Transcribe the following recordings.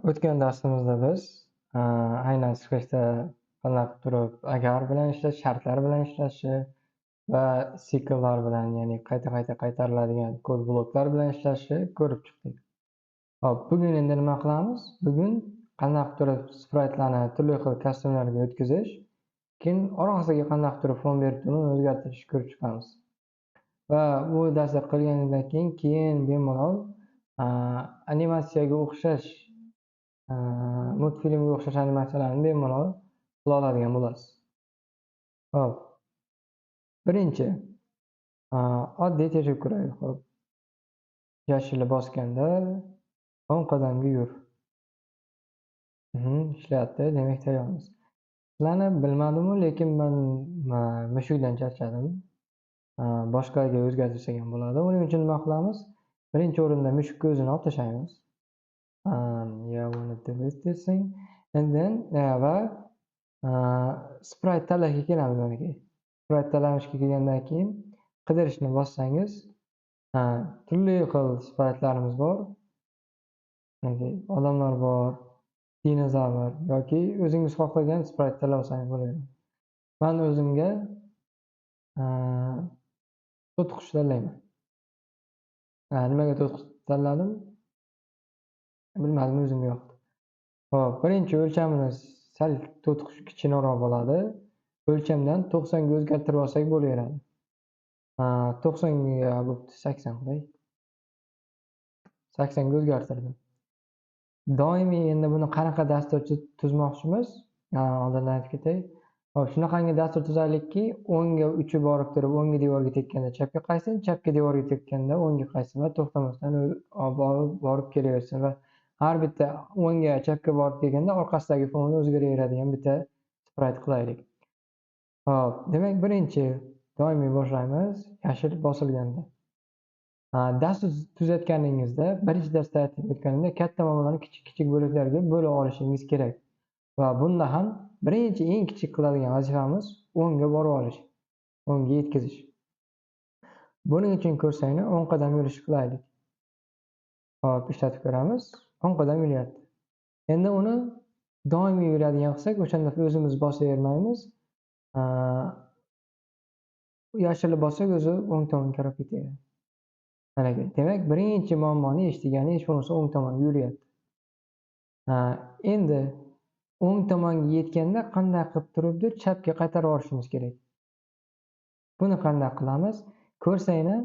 O'tgan darsimizda biz aynan Scratch'da qanday qilib turib agar bilan ishlash, shartlar bilan ishlashi va sikllar bilan, ya'ni qayta-qayta qaytariladigan kod bloklar bilan ishlashni ko'rib chiqdik. Hop, bugun endi nima qilamiz? Bugun qanday qilib turib spraytlarni turli xil kostyumlarga o'tkazish, keyin orasiga qanday qilib turib fon berib turib o'zgartirishni ko'rib chiqamiz. Va bu darsni qilganingizdan keyin bemalol animatsiyaga o'xshash multfilmga o'xshash animatsiyalarni bemalol qila oladigan bo'lasiz. Hop. Birinchi oddiy teshib ko'raylik. Hop. Yashilni bosganda o'ng qadamga yur. Ishlayapti, demak tayyormiz. Sizlarni bilmadim-u, lekin men mushukdan charchadim. Boshqaga o'zgartirsak ham bo'ladi. Uning uchun nima qilamiz? Birinchi o'rinda mushukni o'zini olib tashlaymiz. Yeah, I want to delete this thing. And then va sprite tanlashga kelamiz mana keyin. Sprite tanlashga kelgandan keyin qidirishni bossangiz, turli xil sprite'larimiz bor. Odamlar bor, dinozavr yoki o'zingiz xohlagan sprite tanlab olsangiz bo'ladi. Men o'zimga to'tiqush tanlayman. Nimaga to'tiqush tanladim? Bilmadim, o'zimga yoqdi. Hop, birinchi o'lchamimiz sal to'tiqush kichikroq bo'ladi. O'lchamdan 90 ga o'zgartirib olsak bo'laveradi. 90 ga bo'pti, 80 qo'y. 80 ga o'zgartirdim. Doimiy endi buni qanaqa dastur tuzmoqchimiz? Oldindan aytib ketay. Hop, shunaqangi dastur tuzaylikki, o'ngga uchib borib turib, o'nggi devorga tekkanda chapga qaytsin, chapga devorga tekkanda o'ngga qaytsin va to'xtamasdan borib kelaversin va har bitta o'ngga, chapga borib kelganda orqasidagi fon o'zgaraveradigan bitta sprite qilaylik. Hop, demak birinchi doimiy boshlaymiz yashil bosilganda. Dastur tuzatganingizda, birinchi darsda aytib o'tganimda katta ma'nolarni kichik bo'laklarga bo'lib olishingiz kerak. Va bunda ham birinchi eng kichik qiladigan vazifamiz o'ngga borib olish, o'ngga yetkazish. Buning uchun kursangni 10 qadam yurish qilaylik. Hop, ishlatib ko'ramiz. 10 qadam yuryapti. Endi uni doimiy yuradigan qilsak, o'shanda o'zimiz bosavermaymiz. Yashilni bossak o'zi o'ng tomonga qarab ketadi. Mana ekan. Demak, birinchi muammoni eshitgani hech bo'lmasa o'ng tomonga yuryapti. Endi o'ng tomonga yetganda qanday qilib turibdir chapga qaytarib olishimiz kerak. Buni qanday qilamiz? Ko'rsanglar,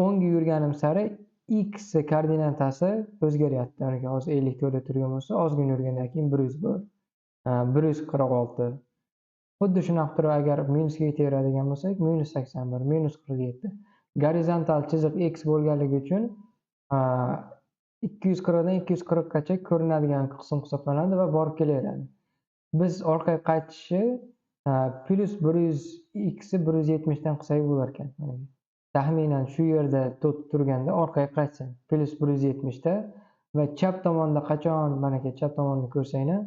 o'ngga yurganim sari x koordinatasi o'zgaryapti. Mana hozir 54 da turgan bo'lsa, ozgina yurgandan keyin 101, 146. Xuddi shunaqa turib agar minusga yetaveradigan bo'lsak, -81, -47. Gorizontal chiziq x bo'lganligi uchun 240 dan 240 gacha ko'rinadigan qism hisoblanadi va borib kelaveradi. Biz orqaga qaytishi +100 x 170 dan qilsak bo'lar ekan. Taxminan shu yerda turganda orqaga qaytsin. +170 da va chap tomonda qachon mana ke chap tomonni ko'rsanglar,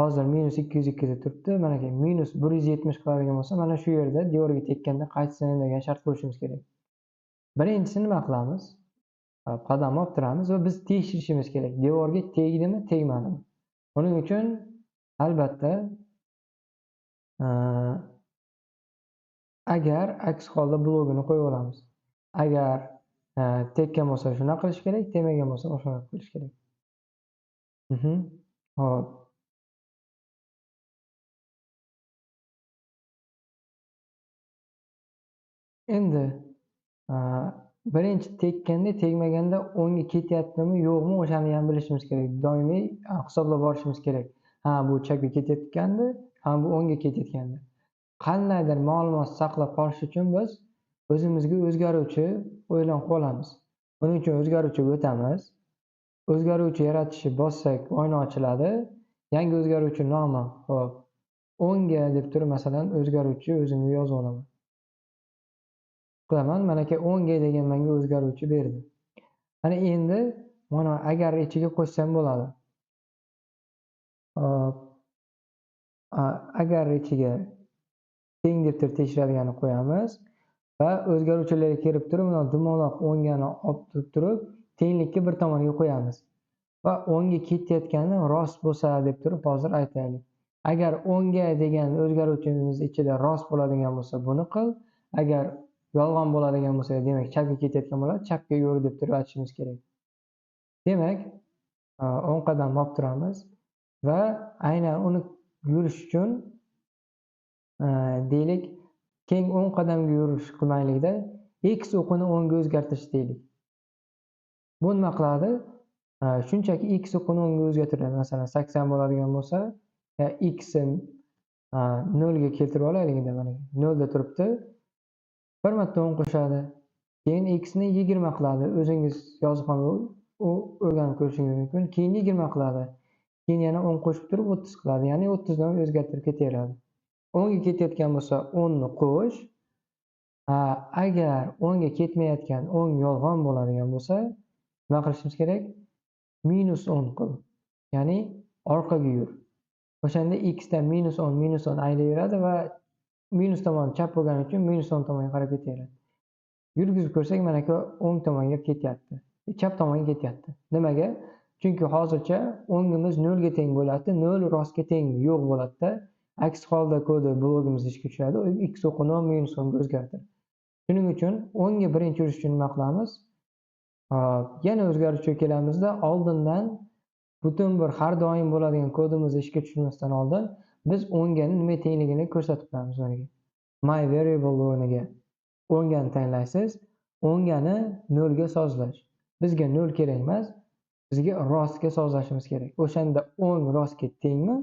hozir -202 da turibdi. Mana ke -170 qiladigan bo'lsa, mana shu yerda devorga tekkanda qaytsin degan shart qo'yishimiz kerak. Birinchisi nima qilamiz? Qadam olib turamiz va biz tekshirishimiz kerak. Devorga tegdimi, tegmadimi? Buning uchun albatta agar aks holda blogini qo'yib olamiz. Agar tekkan bo'lsa shuna qilish kerak, tegmagan bo'lsa boshqa qilish kerak. Hop. Endi birinchi tekkanda, tegmaganda o'ngga ketyaptimi, yo'qmi, o'shani ham bilishimiz kerak. Doimiy hisoblab borishimiz kerak. Bu chapga ketayotgandi, bu o'ngga ketayotgandi. Qandaydir ma'lumot saqlab qolish uchun biz o'zimizga o'zgaruvchi o'ylab qolamiz. Buning uchun o'zgaruvchiga o'tamiz. O'zgaruvchi yaratishni bossak, oyna ochiladi. Yangi o'zgaruvchi nomi, hop, o'ngga deb turib, masalan, o'zgaruvchi o'zimga yozib olaman. Qilaman, mana ke o'ngga degan menga o'zgaruvchi berdi. Mana endi mana agar ichiga qo'shsam bo'ladi. Hop. Agar ichiga teng deb tekshiradiganini qo'yamiz va o'zgaruvchilarga kirib turib, mana dumaloq o'ngani olib turib, tenglikka bir tomoniga qo'yamiz. va o'ngga ketayotgani rost bo'lsa deb turib hozir aytaylik. Agar o'ngga degan o'zgaruvchimiz ichida rost bo'ladigan bo'lsa buni qil, agar yolg'on bo'ladigan bo'lsa demak chapga ketayotgan bo'ladi, chapga yur deb turib aytishimiz kerak. Demak, 10 qadam olib turamiz va aynan uni yurish uchun deylik, keng 10 qadamga yurish qilmaylikda, x o'qini o'ngga o'zgartirish deylik. Bu nima qiladi? Shunchaki x o'qini o'ngga o'zgartiradi. Masalan, 80 bo'ladigan bo'lsa, x ni 0 ga keltirib olaylikda, mana 0 da turibdi. Bir marta 10 qo'shadi. Keyin x ni 20 qiladi. O'zingiz yozib ham o'rganib ko'rishingiz mumkin. Keyin 20 qiladi. Keyin yana 10 qo'shib turib 30 qiladi. Ya'ni 30 dan o'zgartirib ketaveradi. 10 ga ketayotgan bo'lsa 10 ni qo'sh. Agar 10 ga ketmayotgan 10 yolg'on bo'ladigan bo'lsa, nima qilishimiz kerak? -10 qil. Ya'ni orqaga yur. O'shanda x dan -10 aylayveradi va minus tomon chap bo'lgani uchun -10 tomonga qarab ketaveradi. Yurgizib ko'rsak, mana bu o'ng tomonga ketyapti. Chap tomonga ketyapti. Nimaga? Chunki hozircha o'ngimiz 0 ga teng bo'lyapti. 0 rostga tengmi? Yo'q bo'ladi-da. Aks holda kodi blogimiz ishga tushadi. X o'qini -10 ga o'zgartiradi. Shuning uchun o'ngga birinchi yurish uchun nima qilamiz? Yana o'zgaruvchiga kelamizda, oldindan butun bir har doim bo'ladigan kodimiz ishga tushmasdan oldin biz o'ngani nima tengligini ko'rsatib qo'yamiz o'rniga. My variable o'rniga o'ngani tanlaysiz. O'ngani 0 ga sozlash. Bizga 0 kerak emas, bizga rostga sozlashimiz kerak. O'shanda o'ng rostga tengmi?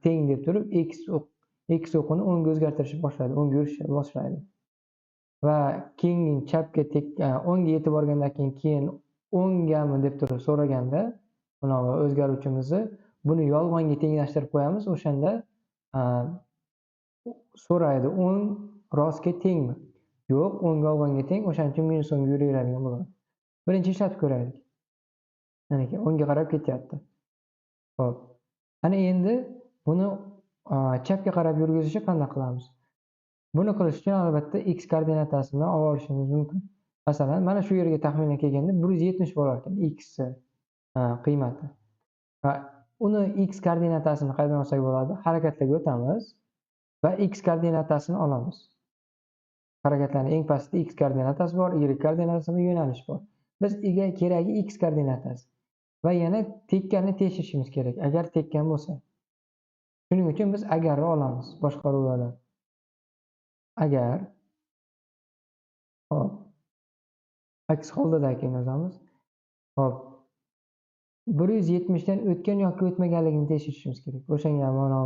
Teng deb turib x o'qini o'ngga o'zgartirishni boshlaydi, o'ngga yurishni boshlaydi. Va keyin chapga o'ngga yetib borgandan keyin o'ngami deb turib so'raganda, mana o'zgaruvchimizni buni yolg'onga tenglashtirib qo'yamiz. O'shanda so'raydi, o'ng rostga tengmi? Yo'q, o'ng yolg'onga teng, o'shaning uchun -10 ga yuraveradigan bo'ladi. Birinchi ishlatib ko'raylik. Mana o'ngga qarab ketyapti. Xo'p. Ana endi buni chapga qarab yurgizishni qanday qilamiz? Buni qilish uchun albatta x koordinatasini olib olishimiz mumkin. Masalan, mana shu yerga taxminan kelganda 170 bo'lar ekan x qiymati. Va uni x koordinatasini qayerdan olsak bo'ladi? Harakatlarga o'tamiz va x koordinatasini olamiz. Harakatlarning eng pastida x koordinatasi bor, y koordinatasi va yo'nalish bor. Bizga keragi x koordinatasi. Va yana tekkanni tekshirishimiz kerak, agar tekkan bo'lsa. Shuning uchun biz agarni olamiz boshqaruvlardan. Agar hop aks holdadagi yozamiz. Hop 170 dan o'tgan yoki o'tmaganligini tekshirishimiz kerak. O'shanga mana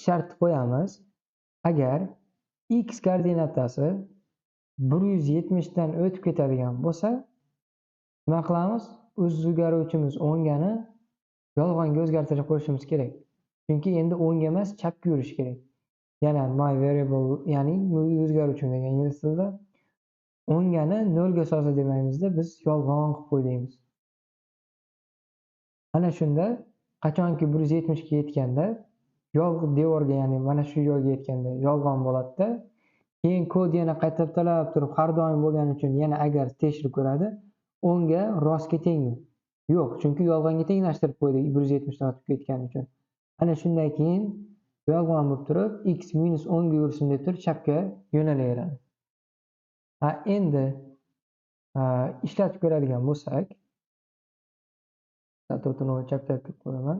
shart qo'yamiz. Agar x koordinatasi 170 dan o'tib ketadigan bo'lsa, nima qilamiz? O'zgaruvchimiz o'ngani yolg'onga o'zgartirib qo'yishimiz kerak. Chunki endi o'ngga emas, chapga yurish kerak. Yana my variable, ya'ni o'zgaruvchi degan ingliz tilida o'ngani 0 ga sozla demaymizda, biz yolg'on qilib qo'yamiz. Ana shunda qachonki 170 ga yetganda devorga, ya'ni mana shu joyga yetganda yolg'on bo'ladi-da. Keyin kod yana qaytarib turib har doim bo'lgani uchun yana agar tekshirib ko'radi, o'ngga rostga tengmi? Yo'q, chunki yolg'onga tenglashtirib qo'ydik 170 dan o'tib ketgani uchun. Ana shundan keyin yolg'on bo'lib turib x -10 ga yursin deb turib chapga yo'nalaveradi. Endi ishlatib ko'radigan bo'lsak, statutini chapga olib qo'yaman.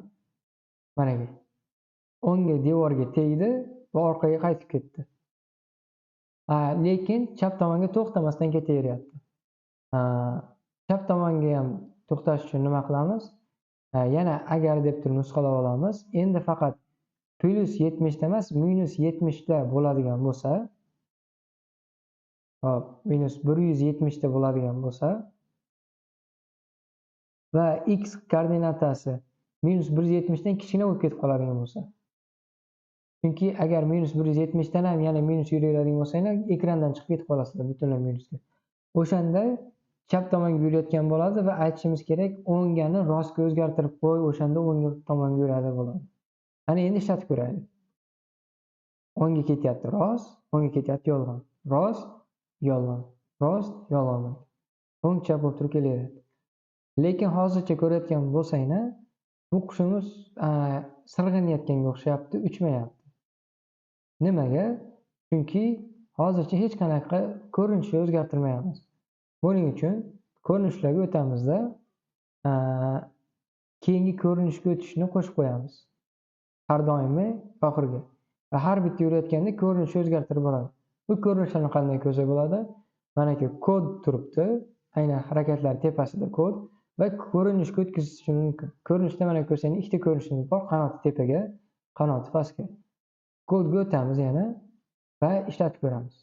Mana bu. O'ngga devorga tegdi va orqaga qaytib ketdi. Lekin chap tomonga to'xtamasdan ketaveryapti. Chap tomonga ham to'xtash uchun nima qilamiz? Yana agar deb turib nusxalab olamiz. Endi faqat +70 da emas, -70 da bo'ladigan bo'lsa, hop, -170 da bo'ladigan bo'lsa va x koordinatasi -170 dan kichkina bo'lib ketib qoladigan bo'lsa. Chunki agar -170 dan ham yana minus yuraveradigan bo'lsanglar, ekrandan chiqib ketib qolasizlar butunlay minusga. O'shanda chap tomonga yurayotgan bo'ladi va aytishimiz kerak, o'ngani rostga o'zgartirib qo'y, o'shanda o'ng tomonga yuradi bo'ladi. Ana endi ishlatib ko'raylik. O'ngga ketyapti rost, o'ngga ketyapti yolg'on. Rost, yolg'on. Rost, yolg'on. O'ng chap bo'lib turib kelaveradi. Lekin hozircha ko'rayotgan bo'lsanglar, bu qushimiz sirg'anayotganga o'xshayapti, uchmayapti. Nimaga? Chunki hozircha hech qanaqa ko'rinishni o'zgartirmayapmiz. Buning uchun ko'rinishlarga o'tamizda, keyingi ko'rinishga o'tishni qo'shib qo'yamiz. Har doimgi oxirgi. Va har bitta yurayotganda ko'rinishni o'zgartirib boradi. Bu ko'rinishlarni qanday ko'rsa bo'ladi? Mana shu kod turibdi. Aynan harakatlar tepasida kod va ko'rinishga o'tkazish mumkin. Ko'rinishda mana ko'rsanglar, ikkita ko'rinishimiz bor. Qanoti tepaga, qanoti pastga. Kodga o'tamiz yana va ishlatib ko'ramiz.